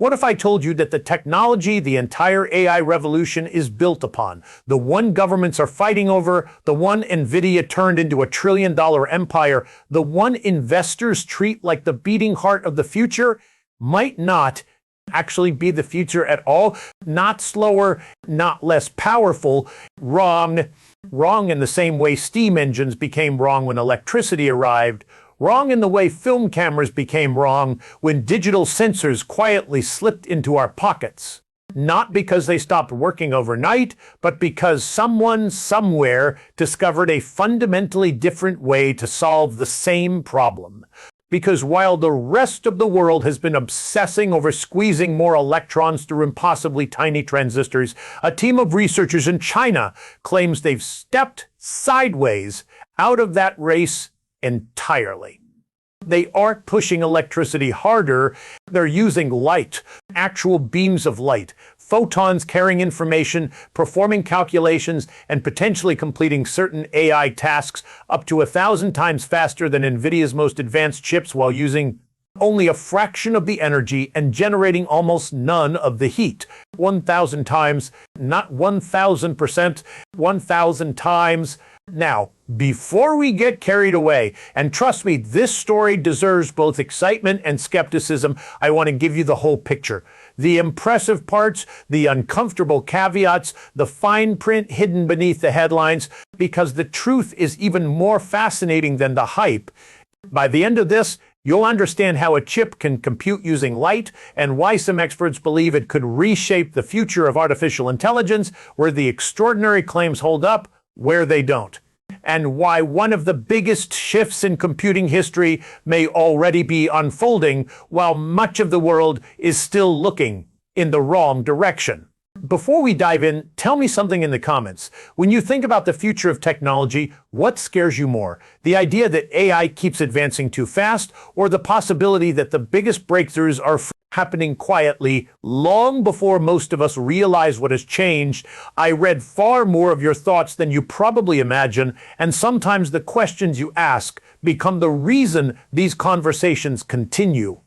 What if I told you that the technology the entire AI revolution is built upon, the one governments are fighting over, the one NVIDIA turned into a trillion-dollar empire, the one investors treat like the beating heart of the future, might not actually be the future at all? Not slower, not less powerful. Wrong. Wrong in the same way steam engines became wrong when electricity arrived. Wrong in the way film cameras became wrong when digital sensors quietly slipped into our pockets. Not because they stopped working overnight, but because someone somewhere discovered a fundamentally different way to solve the same problem. Because while the rest of the world has been obsessing over squeezing more electrons through impossibly tiny transistors, a team of researchers in China claims they've stepped sideways out of that race entirely. They aren't pushing electricity harder, they're using light, actual beams of light, photons carrying information, performing calculations, and potentially completing certain AI tasks up to 1,000 times faster than NVIDIA's most advanced chips while using only a fraction of the energy and generating almost none of the heat. 1,000 times, not 1,000%, 1,000 times. Now, before we get carried away, and trust me, this story deserves both excitement and skepticism, I want to give you the whole picture. The impressive parts, the uncomfortable caveats, the fine print hidden beneath the headlines, because the truth is even more fascinating than the hype. By the end of this, you'll understand how a chip can compute using light and why some experts believe it could reshape the future of artificial intelligence, where the extraordinary claims hold up, where they don't, and why one of the biggest shifts in computing history may already be unfolding while much of the world is still looking in the wrong direction. Before we dive in, tell me something in the comments. When you think about the future of technology, what scares you more? The idea that AI keeps advancing too fast, or the possibility that the biggest breakthroughs are happening quietly long before most of us realize what has changed? I read far more of your thoughts than you probably imagine, and sometimes the questions you ask become the reason these conversations continue.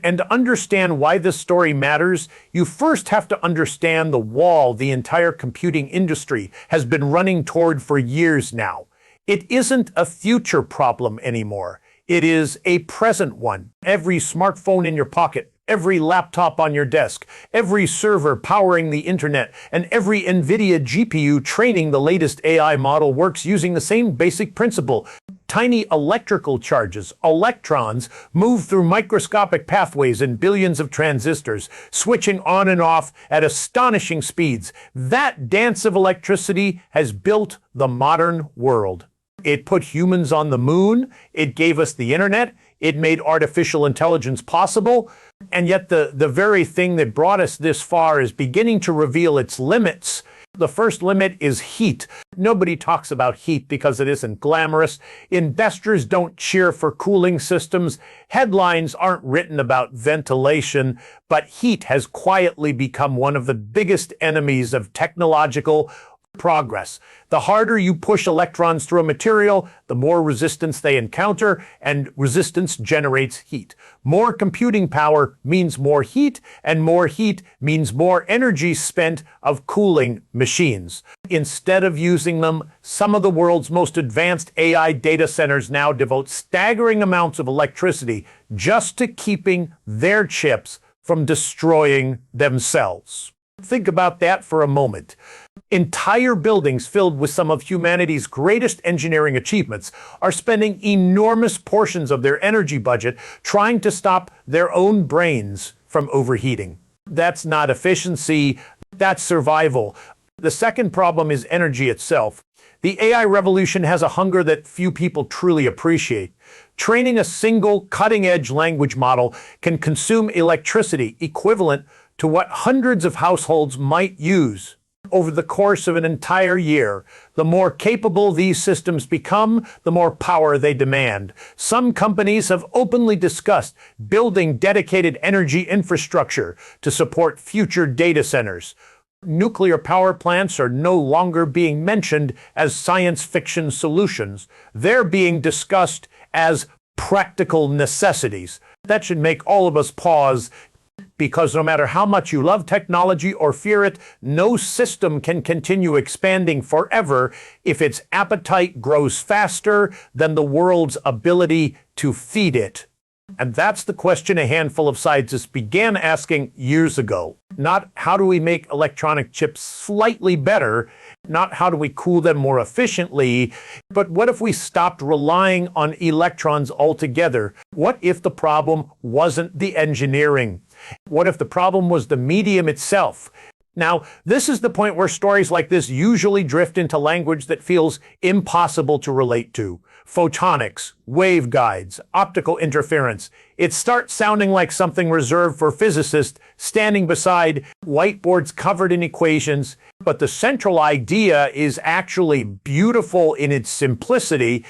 And to understand why this story matters, you first have to understand the wall the entire computing industry has been running toward for years now. It isn't a future problem anymore. It is a present one. Every smartphone in your pocket, every laptop on your desk, every server powering the internet, and every NVIDIA GPU training the latest AI model works using the same basic principle. Tiny electrical charges, electrons, move through microscopic pathways in billions of transistors, switching on and off at astonishing speeds. That dance of electricity has built the modern world. It put humans on the moon, it gave us the internet, it made artificial intelligence possible, and yet the very thing that brought us this far is beginning to reveal its limits. The first limit is heat. Nobody talks about heat because it isn't glamorous. Investors don't cheer for cooling systems. Headlines aren't written about ventilation, but heat has quietly become one of the biggest enemies of technological progress. The harder you push electrons through a material, the more resistance they encounter, and resistance generates heat. More computing power means more heat, and more heat means more energy spent of cooling machines. Instead of using them, some of the world's most advanced AI data centers now devote staggering amounts of electricity just to keeping their chips from destroying themselves. Think about that for a moment. Entire buildings filled with some of humanity's greatest engineering achievements are spending enormous portions of their energy budget trying to stop their own brains from overheating. That's not efficiency, that's survival. The second problem is energy itself. The AI revolution has a hunger that few people truly appreciate. Training a single cutting-edge language model can consume electricity equivalent to what hundreds of households might use over the course of an entire year. The more capable these systems become, the more power they demand. Some companies have openly discussed building dedicated energy infrastructure to support future data centers. Nuclear power plants are no longer being mentioned as science fiction solutions. They're being discussed as practical necessities. That should make all of us pause. because no matter how much you love technology or fear it, no system can continue expanding forever if its appetite grows faster than the world's ability to feed it. And that's the question a handful of scientists began asking years ago. Not how do we make electronic chips slightly better, not how do we cool them more efficiently, but what if we stopped relying on electrons altogether? What if the problem wasn't the engineering? What if the problem was the medium itself? Now, this is the point where stories like this usually drift into language that feels impossible to relate to. Photonics, waveguides, optical interference. It starts sounding like something reserved for physicists standing beside whiteboards covered in equations, but the central idea is actually beautiful in its simplicity.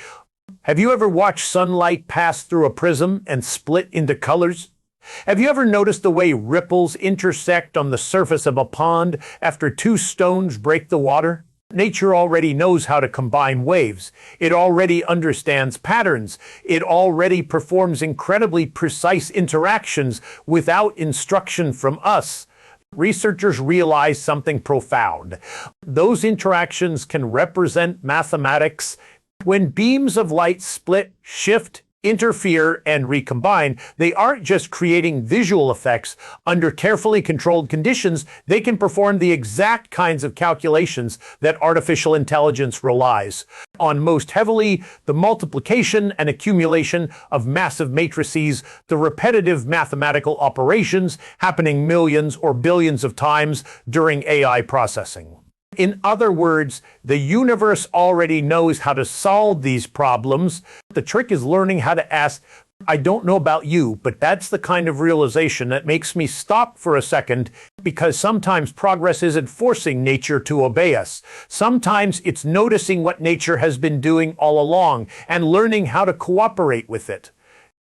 Have you ever watched sunlight pass through a prism and split into colors? Have you ever noticed the way ripples intersect on the surface of a pond after two stones break the water? Nature already knows how to combine waves. It already understands patterns. It already performs incredibly precise interactions without instruction from us. Researchers realize something profound. Those interactions can represent mathematics. When beams of light split, shift, interfere, and recombine, they aren't just creating visual effects. Under carefully controlled conditions, they can perform the exact kinds of calculations that artificial intelligence relies on most heavily: the multiplication and accumulation of massive matrices, the repetitive mathematical operations happening millions or billions of times during AI processing. In other words, the universe already knows how to solve these problems. The trick is learning how to ask, I don't know about you, but that's the kind of realization that makes me stop for a second, because sometimes progress isn't forcing nature to obey us. Sometimes it's noticing what nature has been doing all along and learning how to cooperate with it.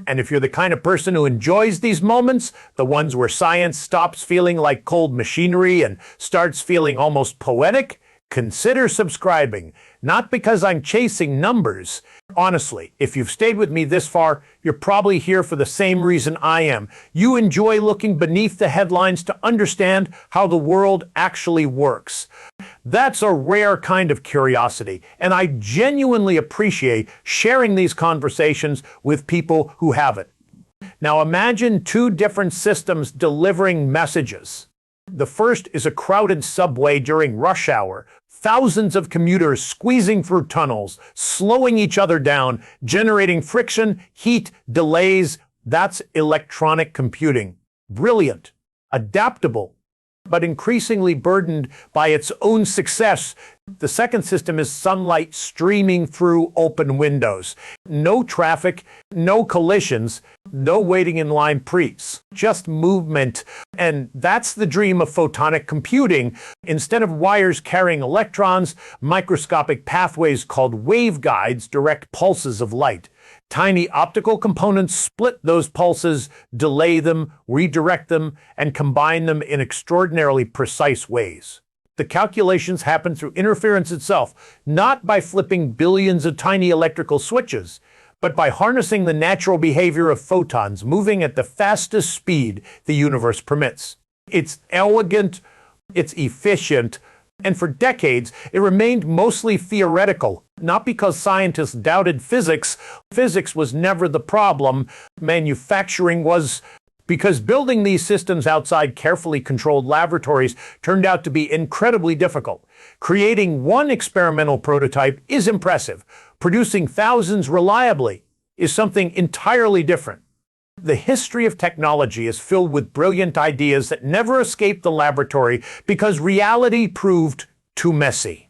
And if you're the kind of person who enjoys these moments, the ones where science stops feeling like cold machinery and starts feeling almost poetic, consider subscribing. Not because I'm chasing numbers. Honestly, if you've stayed with me this far, you're probably here for the same reason I am. You enjoy looking beneath the headlines to understand how the world actually works. That's a rare kind of curiosity, and I genuinely appreciate sharing these conversations with people who have it. Now imagine two different systems delivering messages. The first is a crowded subway during rush hour. Thousands of commuters squeezing through tunnels, slowing each other down, generating friction, heat, delays. That's electronic computing. Brilliant, adaptable, but increasingly burdened by its own success. The second system is sunlight streaming through open windows. No traffic, no collisions, no waiting in line pre's, just movement. And that's the dream of photonic computing. Instead of wires carrying electrons, microscopic pathways called waveguides direct pulses of light. Tiny optical components split those pulses, delay them, redirect them, and combine them in extraordinarily precise ways. The calculations happen through interference itself, not by flipping billions of tiny electrical switches, but by harnessing the natural behavior of photons moving at the fastest speed the universe permits. It's elegant, it's efficient, and for decades it remained mostly theoretical. Not because scientists doubted physics. Physics was never the problem. Manufacturing was, because building these systems outside carefully controlled laboratories turned out to be incredibly difficult. Creating one experimental prototype is impressive. Producing thousands reliably is something entirely different. The history of technology is filled with brilliant ideas that never escaped the laboratory because reality proved too messy.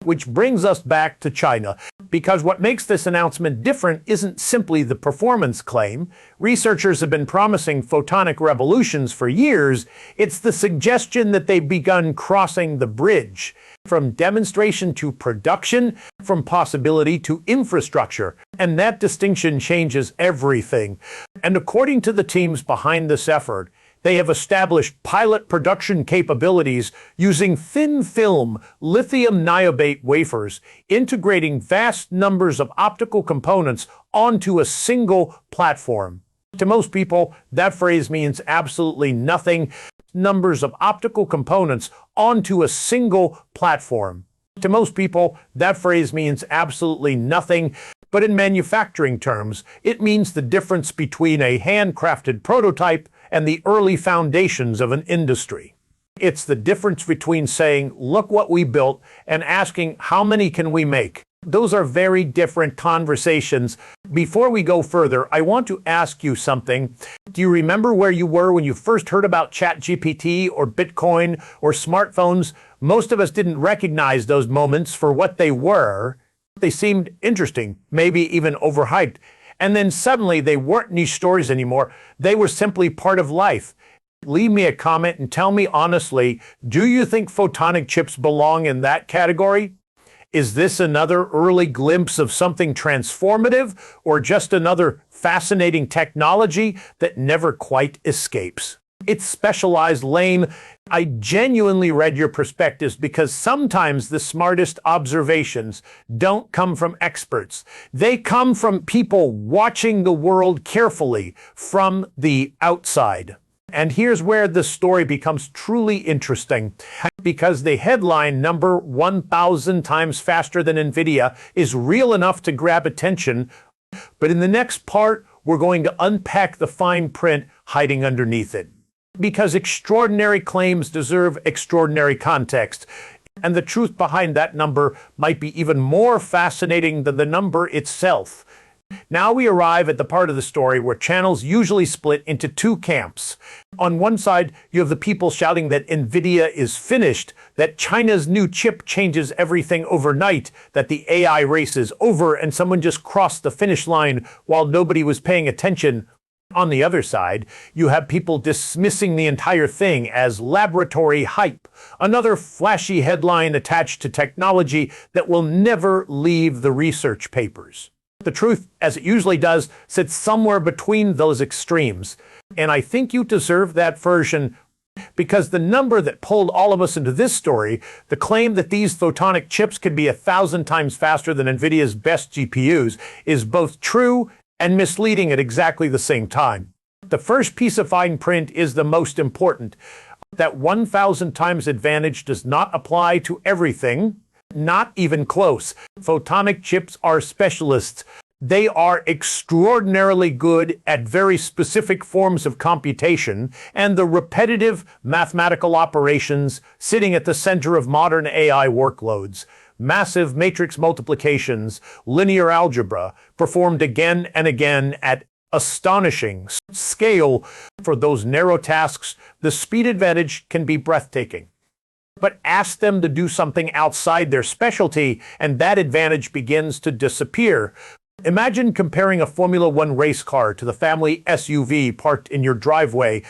Which brings us back to China, because what makes this announcement different isn't simply the performance claim. Researchers have been promising photonic revolutions for years. It's the suggestion that they've begun crossing the bridge from demonstration to production, from possibility to infrastructure. And that distinction changes everything. And according to the teams behind this effort, they have established pilot production capabilities using thin-film lithium niobate wafers, integrating vast numbers of optical components onto a single platform. To most people, that phrase means absolutely nothing. Numbers of optical components onto a single platform. To most people, that phrase means absolutely nothing. But in manufacturing terms, it means the difference between a handcrafted prototype and the early foundations of an industry. It's the difference between saying, "Look what we built," and asking, "How many can we make?" Those are very different conversations. Before we go further, I want to ask you something. Do you remember where you were when you first heard about ChatGPT or Bitcoin or smartphones? Most of us didn't recognize those moments for what they were. They seemed interesting, maybe even overhyped. And then suddenly they weren't niche stories anymore. They were simply part of life. Leave me a comment and tell me honestly, do you think photonic chips belong in that category? Is this another early glimpse of something transformative, or just another fascinating technology that never quite escapes? It's specialized lame. I genuinely read your perspectives because sometimes the smartest observations don't come from experts. They come from people watching the world carefully from the outside. And here's where the story becomes truly interesting, because the headline number 1,000 times faster than NVIDIA is real enough to grab attention. But in the next part, we're going to unpack the fine print hiding underneath it. Because extraordinary claims deserve extraordinary context. And the truth behind that number might be even more fascinating than the number itself. Now we arrive at the part of the story where channels usually split into two camps. On one side, you have the people shouting that NVIDIA is finished, that China's new chip changes everything overnight, that the AI race is over and someone just crossed the finish line while nobody was paying attention. On the other side, you have people dismissing the entire thing as laboratory hype, another flashy headline attached to technology that will never leave the research papers. The truth, as it usually does, sits somewhere between those extremes. And I think you deserve that version, because the number that pulled all of us into this story, the claim that these photonic chips could be 1,000 times faster than NVIDIA's best GPUs, is both true and misleading at exactly the same time. The first piece of fine print is the most important. That 1,000 times advantage does not apply to everything. Not even close. Photonic chips are specialists. They are extraordinarily good at very specific forms of computation and the repetitive mathematical operations sitting at the center of modern AI workloads. Massive matrix multiplications, linear algebra, performed again and again at astonishing scale. For those narrow tasks, the speed advantage can be breathtaking. But ask them to do something outside their specialty, and that advantage begins to disappear. Imagine comparing a Formula One race car to the family SUV parked in your driveway.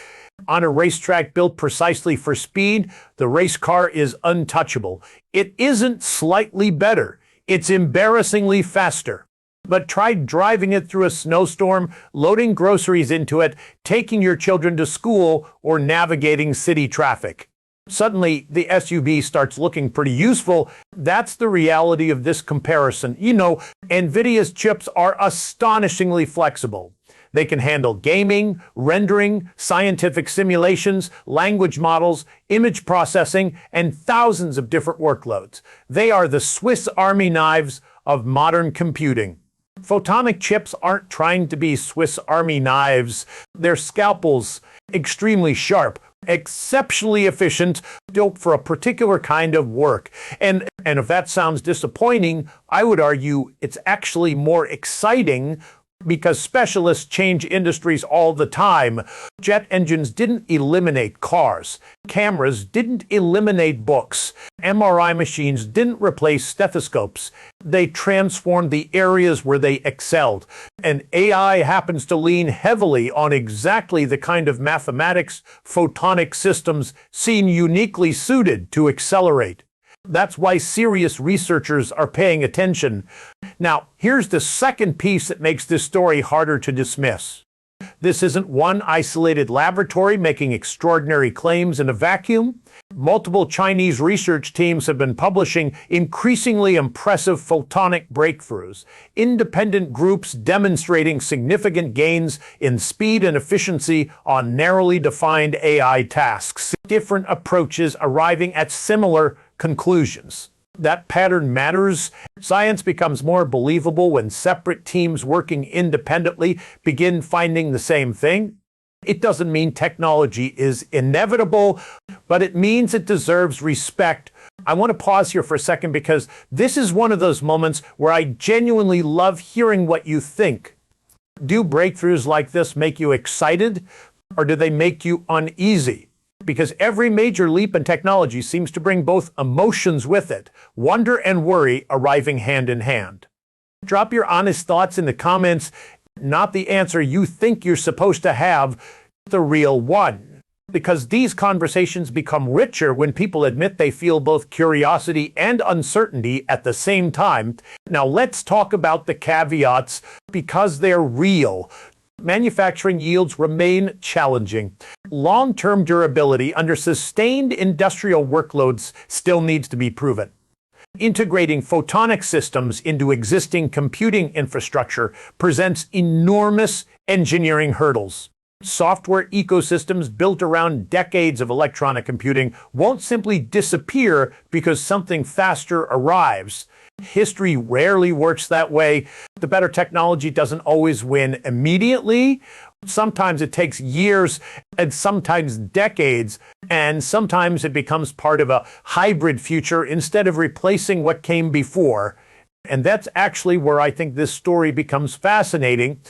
On a racetrack built precisely for speed, the race car is untouchable. It isn't slightly better. It's embarrassingly faster. But try driving it through a snowstorm, loading groceries into it, taking your children to school, or navigating city traffic. Suddenly, the SUV starts looking pretty useful. That's the reality of this comparison. NVIDIA's chips are astonishingly flexible. They can handle gaming, rendering, scientific simulations, language models, image processing, and thousands of different workloads. They are the Swiss Army knives of modern computing. Photonic chips aren't trying to be Swiss Army knives. They're scalpels, extremely sharp, exceptionally efficient, built for a particular kind of work. And if that sounds disappointing, I would argue it's actually more exciting, because specialists change industries all the time. Jet engines didn't eliminate cars. Cameras didn't eliminate books. MRI machines didn't replace stethoscopes. They transformed the areas where they excelled. And AI happens to lean heavily on exactly the kind of mathematics photonic systems seem uniquely suited to accelerate. That's why serious researchers are paying attention. Now, here's the second piece that makes this story harder to dismiss. This isn't one isolated laboratory making extraordinary claims in a vacuum. Multiple Chinese research teams have been publishing increasingly impressive photonic breakthroughs, independent groups demonstrating significant gains in speed and efficiency on narrowly defined AI tasks, different approaches arriving at similar conclusions. That pattern matters. Science becomes more believable when separate teams working independently begin finding the same thing. It doesn't mean technology is inevitable, but it means it deserves respect. I want to pause here for a second because this is one of those moments where I genuinely love hearing what you think. Do breakthroughs like this make you excited, or do they make you uneasy? Because every major leap in technology seems to bring both emotions with it, wonder and worry arriving hand in hand. Drop your honest thoughts in the comments. Not the answer you think you're supposed to have, the real one. Because these conversations become richer when people admit they feel both curiosity and uncertainty at the same time. Now let's talk about the caveats, because they're real. Manufacturing yields remain challenging. Long-term durability under sustained industrial workloads still needs to be proven. Integrating photonic systems into existing computing infrastructure presents enormous engineering hurdles. Software ecosystems built around decades of electronic computing won't simply disappear because something faster arrives. History rarely works that way. The better technology doesn't always win immediately. Sometimes it takes years and sometimes decades, and sometimes it becomes part of a hybrid future instead of replacing what came before. And that's actually where I think this story becomes fascinating,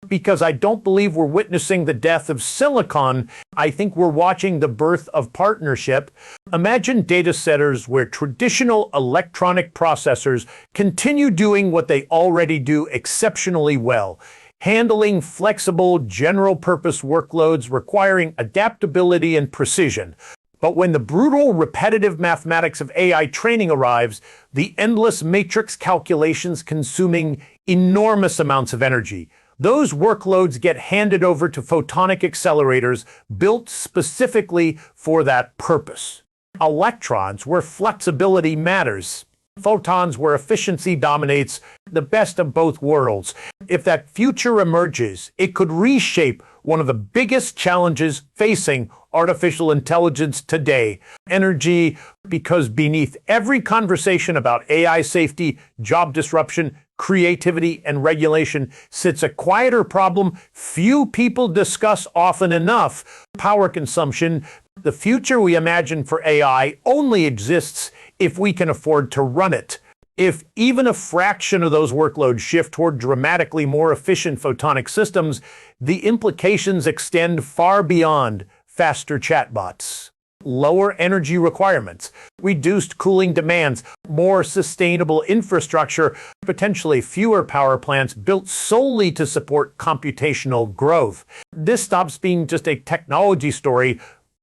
because I don't believe we're witnessing the death of silicon. I think we're watching the birth of partnership. Imagine data centers where traditional electronic processors continue doing what they already do exceptionally well, handling flexible, general-purpose workloads requiring adaptability and precision. But when the brutal, repetitive mathematics of AI training arrives, the endless matrix calculations consuming enormous amounts of energy, those workloads get handed over to photonic accelerators built specifically for that purpose. Electrons, where flexibility matters. Photons, where efficiency dominates. The best of both worlds. If that future emerges, it could reshape one of the biggest challenges facing artificial intelligence today: energy. Because beneath every conversation about AI safety, job disruption, creativity, and regulation sits a quieter problem few people discuss often enough: power consumption. The future we imagine for AI only exists if we can afford to run it. If even a fraction of those workloads shift toward dramatically more efficient photonic systems, the implications extend far beyond faster chatbots. Lower energy requirements, reduced cooling demands, more sustainable infrastructure, potentially fewer power plants built solely to support computational growth. This stops being just a technology story.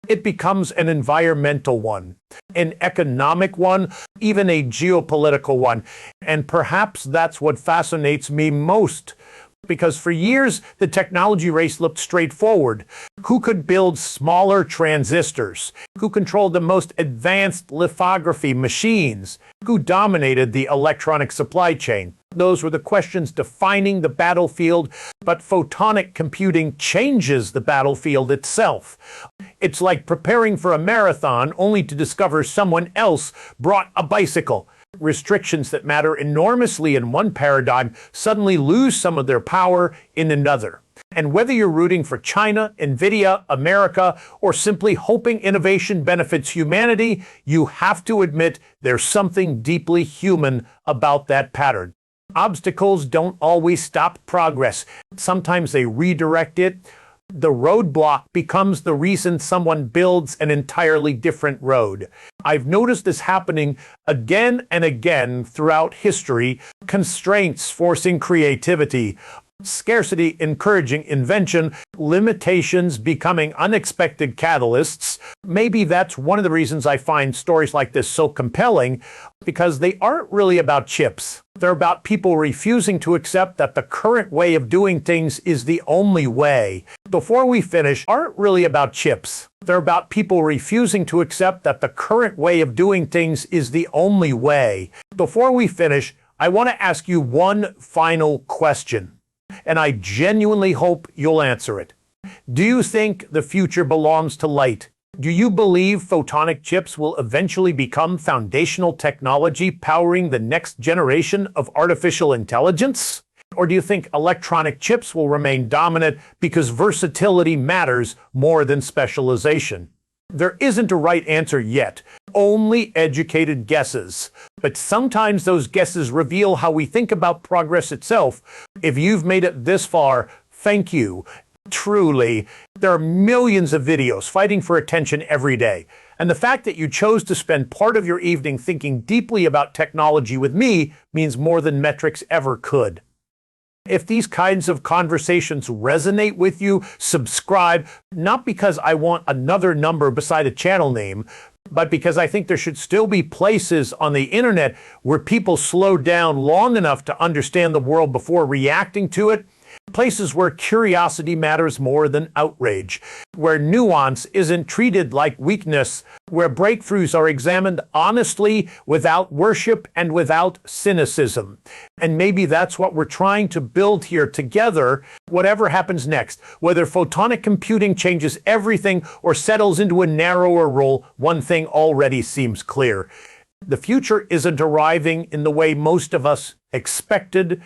It becomes an environmental one, an economic one, even a geopolitical one. And perhaps that's what fascinates me most. Because for years, the technology race looked straightforward. Who could build smaller transistors? Who controlled the most advanced lithography machines? Who dominated the electronic supply chain? Those were the questions defining the battlefield, but photonic computing changes the battlefield itself. It's like preparing for a marathon only to discover someone else brought a bicycle. Restrictions that matter enormously in one paradigm suddenly lose some of their power in another. And whether you're rooting for China, NVIDIA, America, or simply hoping innovation benefits humanity, you have to admit there's something deeply human about that pattern. Obstacles don't always stop progress. Sometimes they redirect it. The roadblock becomes the reason someone builds an entirely different road. I've noticed this happening again and again throughout history: constraints forcing creativity, scarcity encouraging invention, limitations becoming unexpected catalysts. Maybe that's one of the reasons I find stories like this so compelling, because they aren't really about chips. They're about people refusing to accept that the current way of doing things is the only way. Before we finish, aren't really about chips. They're about people refusing to accept that the current way of doing things is the only way. Before we finish, I want to ask you one final question, and I genuinely hope you'll answer it. Do you think the future belongs to light? Do you believe photonic chips will eventually become foundational technology powering the next generation of artificial intelligence? Or do you think electronic chips will remain dominant because versatility matters more than specialization? There isn't a right answer yet, only educated guesses. But sometimes those guesses reveal how we think about progress itself. If you've made it this far, thank you. Truly, there are millions of videos fighting for attention every day. And the fact that you chose to spend part of your evening thinking deeply about technology with me means more than metrics ever could. If these kinds of conversations resonate with you, subscribe, not because I want another number beside a channel name, but because I think there should still be places on the internet where people slow down long enough to understand the world before reacting to it. Places where curiosity matters more than outrage, where nuance isn't treated like weakness, where breakthroughs are examined honestly, without worship and without cynicism. And maybe that's what we're trying to build here together, whatever happens next. Whether photonic computing changes everything or settles into a narrower role, one thing already seems clear. The future isn't arriving in the way most of us expected.